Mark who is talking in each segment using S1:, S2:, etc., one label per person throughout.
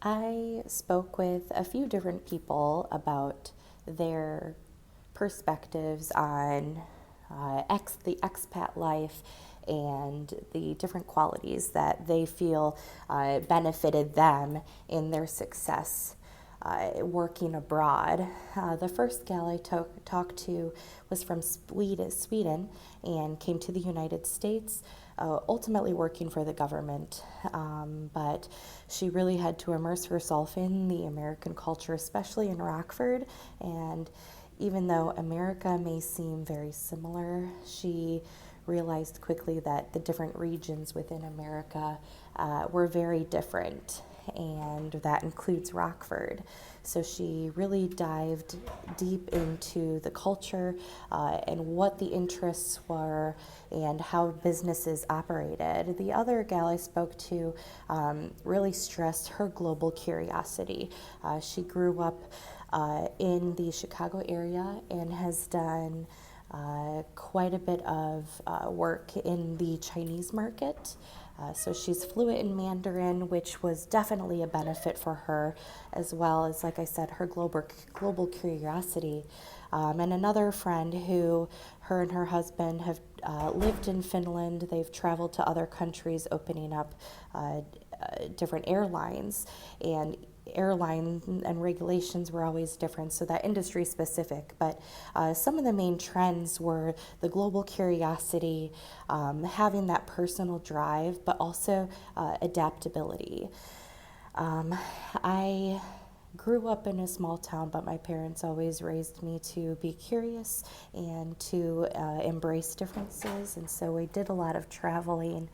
S1: I spoke with a few different people about their perspectives on the expat life and the different qualities that they feel benefited them in their success working abroad. The first gal I talked to was from Sweden and came to the United States, ultimately working for the government. But she really had to immerse herself in the American culture, especially in Rockford. And even though America may seem very similar, she realized quickly that the different regions within America were very different, and that includes Rockford. So she really dived deep into the culture and what the interests were and how businesses operated. The other gal I spoke to really stressed her global curiosity. She grew up in the Chicago area and has done quite a bit of work in the Chinese market. So she's fluent in Mandarin, which was definitely a benefit for her, as well as, like I said, her global curiosity. And another friend who, her and her husband have lived in Finland. They've traveled to other countries, opening up different airlines, and airline and regulations were always different, so that industry specific. But some of the main trends were the global curiosity, having that personal drive, but also adaptability. I grew up in a small town, but my parents always raised me to be curious and to embrace differences, and so we did a lot of traveling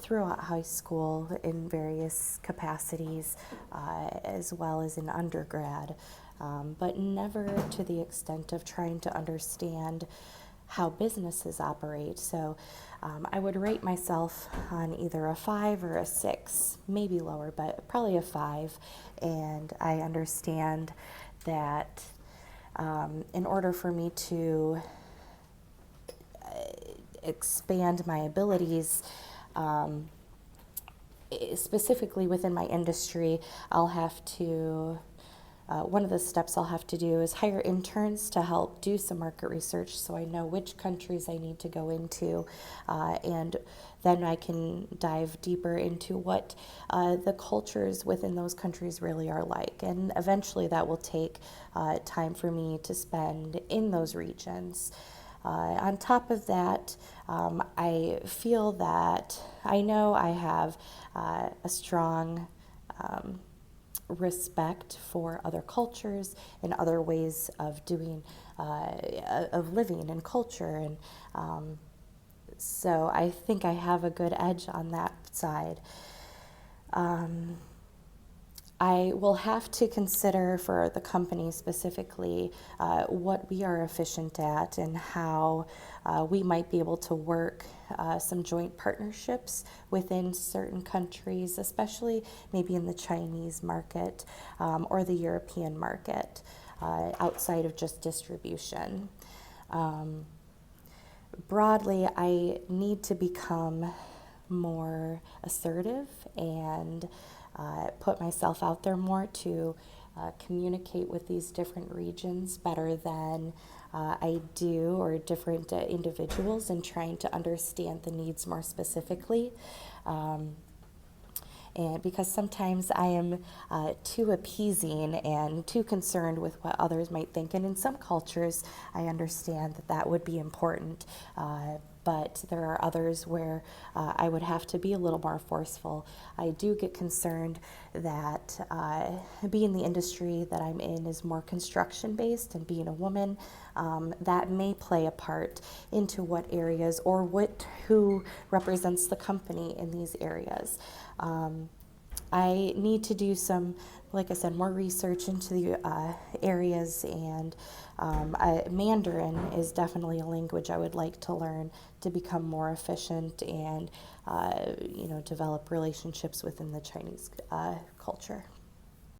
S1: throughout high school in various capacities, as well as in undergrad, but never to the extent of trying to understand how businesses operate. So I would rate myself on either a 5 or a 6, maybe lower, but probably a 5. And I understand that in order for me to expand my abilities, specifically within my industry, I'll have to, one of the steps I'll have to do is hire interns to help do some market research so I know which countries I need to go into, and then I can dive deeper into what the cultures within those countries really are like. And eventually that will take time for me to spend in those regions. On top of that, I feel that I know I have a strong respect for other cultures and other ways of doing, of living and culture. And so I think I have a good edge on that side. I will have to consider for the company specifically what we are efficient at and how we might be able to work some joint partnerships within certain countries, especially maybe in the Chinese market or the European market, outside of just distribution. Broadly, I need to become more assertive and put myself out there more to communicate with these different regions better than I do, or different individuals, and trying to understand the needs more specifically. And because sometimes I am too appeasing and too concerned with what others might think. And in some cultures, I understand that that would be important. But there are others where I would have to be a little more forceful. I do get concerned that being the industry that I'm in is more construction based, and being a woman, that may play a part into what areas or who represents the company in these areas. I need to do some, like I said, more research into the areas, and Mandarin is definitely a language I would like to learn to become more efficient and, develop relationships within the Chinese culture.